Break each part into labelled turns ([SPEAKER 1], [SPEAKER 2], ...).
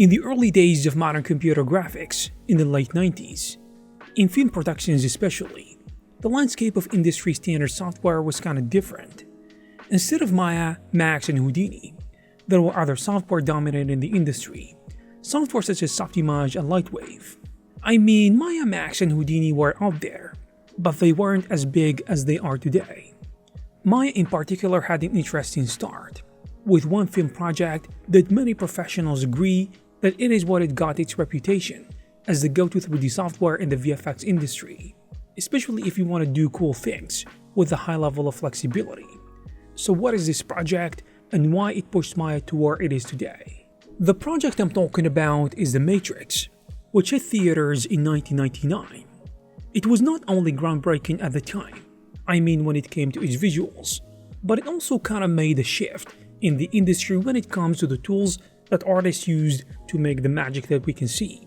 [SPEAKER 1] In the early days of modern computer graphics, in the late 90s, in film productions especially, the landscape of industry standard software was kinda different. Instead of Maya, Max, and Houdini, there were other software dominant in the industry, software such as Softimage and Lightwave. I mean, Maya, Max, and Houdini were out there, but they weren't as big as they are today. Maya in particular had an interesting start, with one film project that many professionals agree that it is what it got its reputation as the go-to 3D software in the VFX industry, especially if you want to do cool things with a high level of flexibility. So what is this project and why it pushed Maya to where it is today? The project I'm talking about is The Matrix, which hit theaters in 1999. It was not only groundbreaking at the time, I mean when it came to its visuals, but it also kinda made a shift in the industry when it comes to the tools that artists used to make the magic that we can see.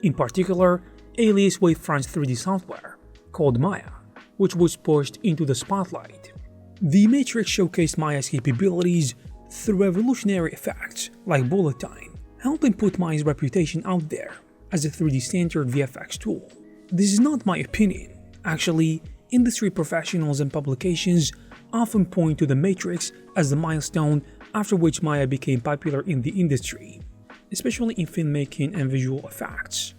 [SPEAKER 1] In particular, Alias Wavefront's 3D software, called Maya, which was pushed into the spotlight. The Matrix showcased Maya's capabilities through revolutionary effects like bullet time, helping put Maya's reputation out there as a 3D standard VFX tool. This is not my opinion. Actually, industry professionals and publications often point to the Matrix as the milestone after which Maya became popular in the industry, especially in filmmaking and visual effects.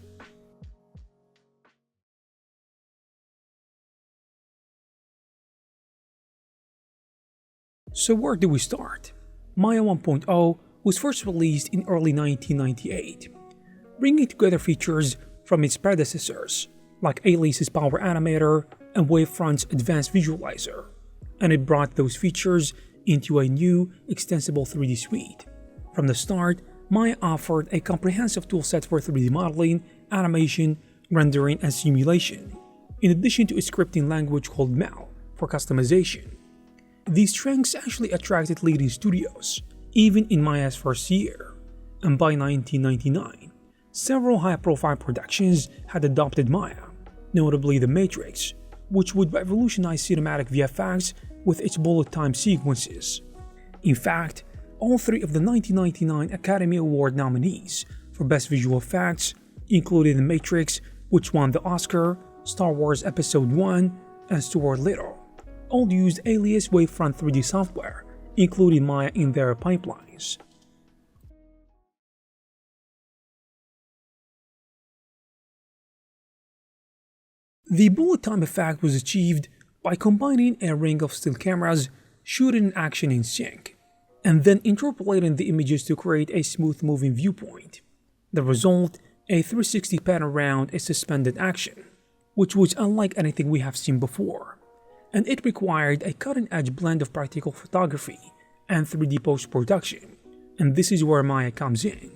[SPEAKER 1] So where do we start? Maya 1.0 was first released in early 1998, bringing together features from its predecessors, like Alias's Power Animator and Wavefront's Advanced Visualizer, and it brought those features into a new, extensible 3D suite. From the start, Maya offered a comprehensive toolset for 3D modeling, animation, rendering, and simulation, in addition to a scripting language called MAL for customization. These strengths actually attracted leading studios, even in Maya's first year, and by 1999, several high-profile productions had adopted Maya, notably The Matrix, which would revolutionize cinematic VFX with its bullet time sequences. In fact, all three of the 1999 Academy Award nominees for Best Visual Effects, including The Matrix, which won the Oscar, Star Wars Episode 1, and Stuart Little, all used Alias Wavefront 3D software, including Maya in their pipelines. The bullet time effect was achieved by combining a ring of still cameras shooting an action in sync, and then interpolating the images to create a smooth moving viewpoint. The result, a 360 pan around a suspended action, which was unlike anything we have seen before, and it required a cutting-edge blend of practical photography and 3D post-production, and this is where Maya comes in.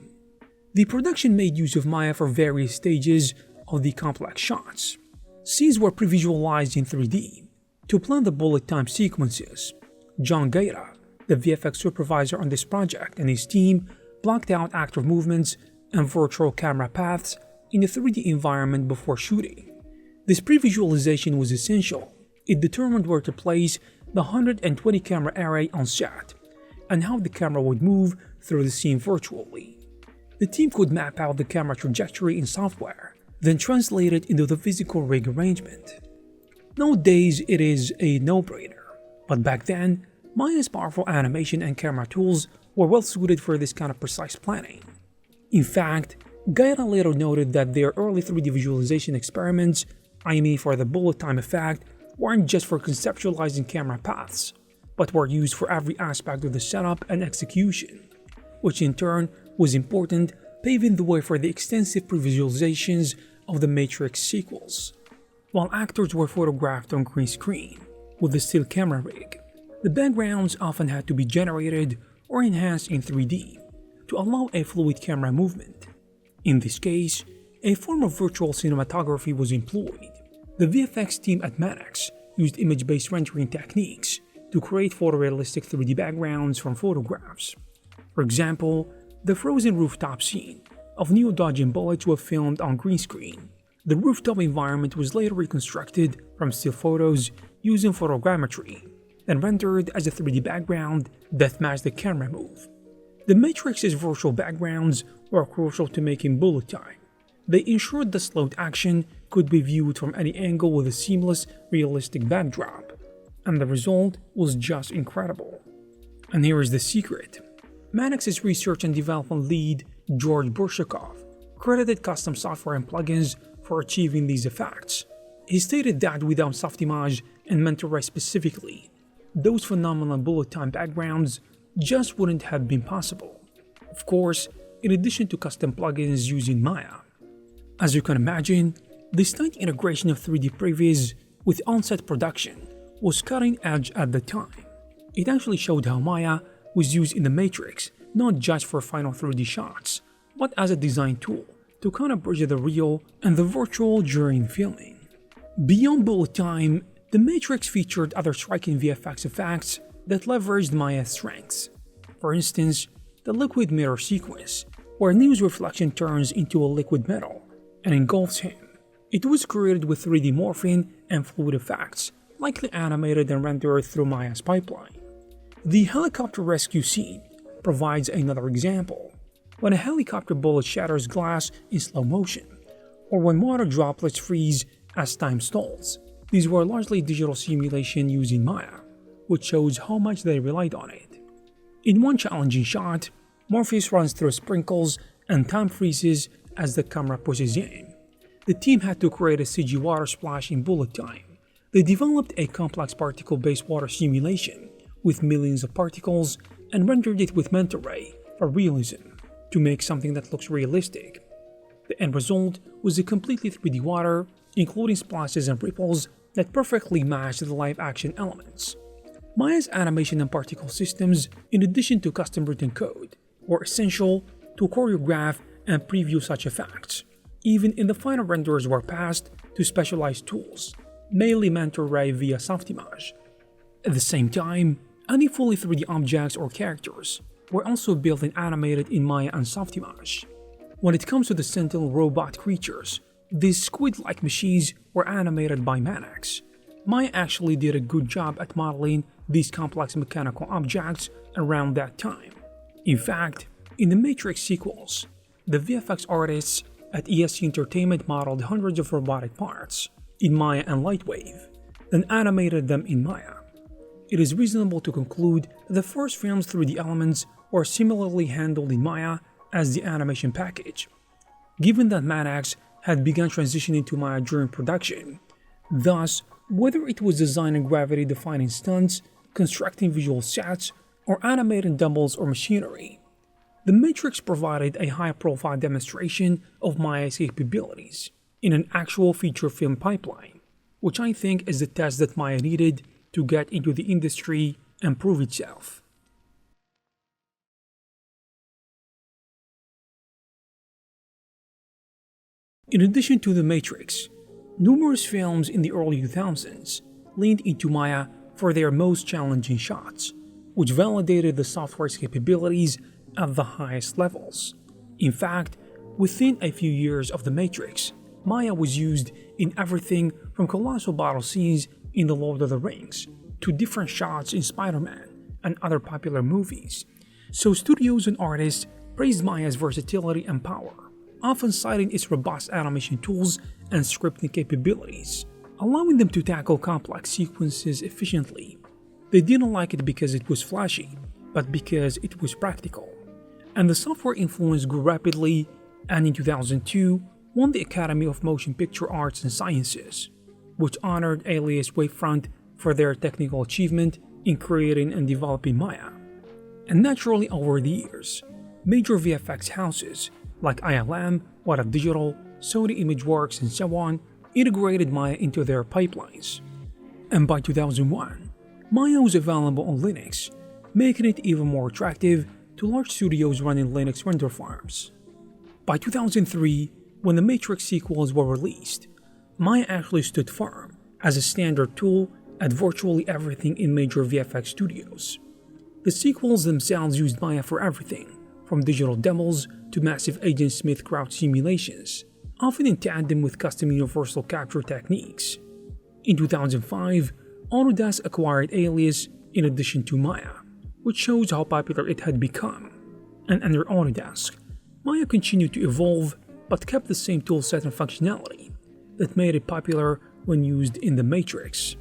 [SPEAKER 1] The production made use of Maya for various stages of the complex shots. Scenes were pre-visualized in 3D to plan the bullet time sequences. John Gaeta, the VFX supervisor on this project, and his team blocked out actor movements and virtual camera paths in a 3D environment before shooting. This pre-visualization was essential. It determined where to place the 120 camera array on set and how the camera would move through the scene virtually. The team could map out the camera trajectory in software, then translate it into the physical rig arrangement. Nowadays, it is a no-brainer, but back then, Maya's powerful animation and camera tools were well suited for this kind of precise planning. In fact, Gaeta later noted that their early 3D visualization experiments, I mean for the bullet time effect, weren't just for conceptualizing camera paths, but were used for every aspect of the setup and execution, which in turn was important, paving the way for the extensive pre-visualizations of the Matrix sequels. While actors were photographed on green screen with a still camera rig, the backgrounds often had to be generated or enhanced in 3D to allow a fluid camera movement. In this case, a form of virtual cinematography was employed. The VFX team at Manax used image-based rendering techniques to create photorealistic 3D backgrounds from photographs. For example, the frozen rooftop scene of Neo dodging bullets was filmed on green screen. The rooftop environment was later reconstructed from still photos using photogrammetry, then rendered as a 3D background that matched the camera move. The Matrix's virtual backgrounds were crucial to making bullet time. They ensured the slowed action could be viewed from any angle with a seamless, realistic backdrop, and the result was just incredible. And here is the secret. Mannix's research and development lead, George Burshakov, credited custom software and plugins for achieving these effects. He stated that without Softimage and Mentor Ray specifically, those phenomenal bullet time backgrounds just wouldn't have been possible. Of course, in addition to custom plugins using Maya. As you can imagine, this tight integration of 3D previs with on-set production was cutting edge at the time. It actually showed how Maya was used in the Matrix not just for final 3D shots, but as a design tool to kind of bridge the real and the virtual during filming. Beyond bullet time, the Matrix featured other striking VFX effects that leveraged Maya's strengths. For instance, the liquid mirror sequence, where Neo's reflection turns into a liquid metal and engulfs him. It was created with 3D morphing and fluid effects, likely animated and rendered through Maya's pipeline. The helicopter rescue scene provides another example, when a helicopter bullet shatters glass in slow motion, or when water droplets freeze as time stalls. These were largely digital simulation using Maya, which shows how much they relied on it. In one challenging shot, Morpheus runs through sprinkles and time freezes as the camera pushes in. The team had to create a CG water splash in bullet time. They developed a complex particle-based water simulation with millions of particles and rendered it with Mentor Ray for realism to make something that looks realistic. The end result was a completely 3D water, including splashes and ripples that perfectly matched the live-action elements. Maya's animation and particle systems, in addition to custom-written code, were essential to choreograph and preview such effects. Even in the final renders were passed to specialized tools, mainly Mentor Ray via Softimage. At the same time, any fully 3D objects or characters were also built and animated in Maya and Softimage. When it comes to the Sentinel robot creatures, these squid-like machines were animated by Mannix. Maya actually did a good job at modeling these complex mechanical objects around that time. In fact, in the Matrix sequels, the VFX artists at ESC Entertainment modeled hundreds of robotic parts in Maya and Lightwave, then animated them in Maya. It is reasonable to conclude that the first film's 3D elements were similarly handled in Maya as the animation package. Given that Mannix had begun transitioning to Maya during production, thus, whether it was designing gravity-defying stunts, constructing visual sets, or animating doubles or machinery, the Matrix provided a high-profile demonstration of Maya's capabilities in an actual feature film pipeline, which I think is the test that Maya needed to get into the industry and prove itself. In addition to The Matrix, numerous films in the early 2000s leaned into Maya for their most challenging shots, which validated the software's capabilities at the highest levels. In fact, within a few years of The Matrix, Maya was used in everything from colossal battle scenes in The Lord of the Rings to different shots in Spider-Man and other popular movies. So studios and artists praised Maya's versatility and power, often citing its robust animation tools and scripting capabilities, allowing them to tackle complex sequences efficiently. They didn't like it because it was flashy, but because it was practical. And the software influence grew rapidly, and in 2002 won the Academy of Motion Picture Arts and Sciences, which honored Alias Wavefront for their technical achievement in creating and developing Maya. And naturally, over the years, major VFX houses like ILM, What If Digital, Sony ImageWorks, and so on integrated Maya into their pipelines. And by 2001, Maya was available on Linux, making it even more attractive to large studios running Linux render farms. By 2003, when the Matrix sequels were released, Maya actually stood firm as a standard tool at virtually everything in major VFX studios. The sequels themselves used Maya for everything, from digital demos to massive Agent Smith crowd simulations, often in tandem with custom universal capture techniques. In 2005, Autodesk acquired Alias in addition to Maya, which shows how popular it had become. And under Autodesk, Maya continued to evolve but kept the same toolset and functionality that made it popular when used in the Matrix.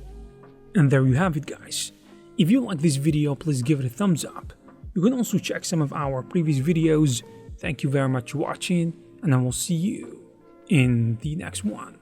[SPEAKER 1] And there you have it, guys. If you like this video, please give it a thumbs up. You can also check some of our previous videos. Thank you very much for watching, and I will see you in the next one.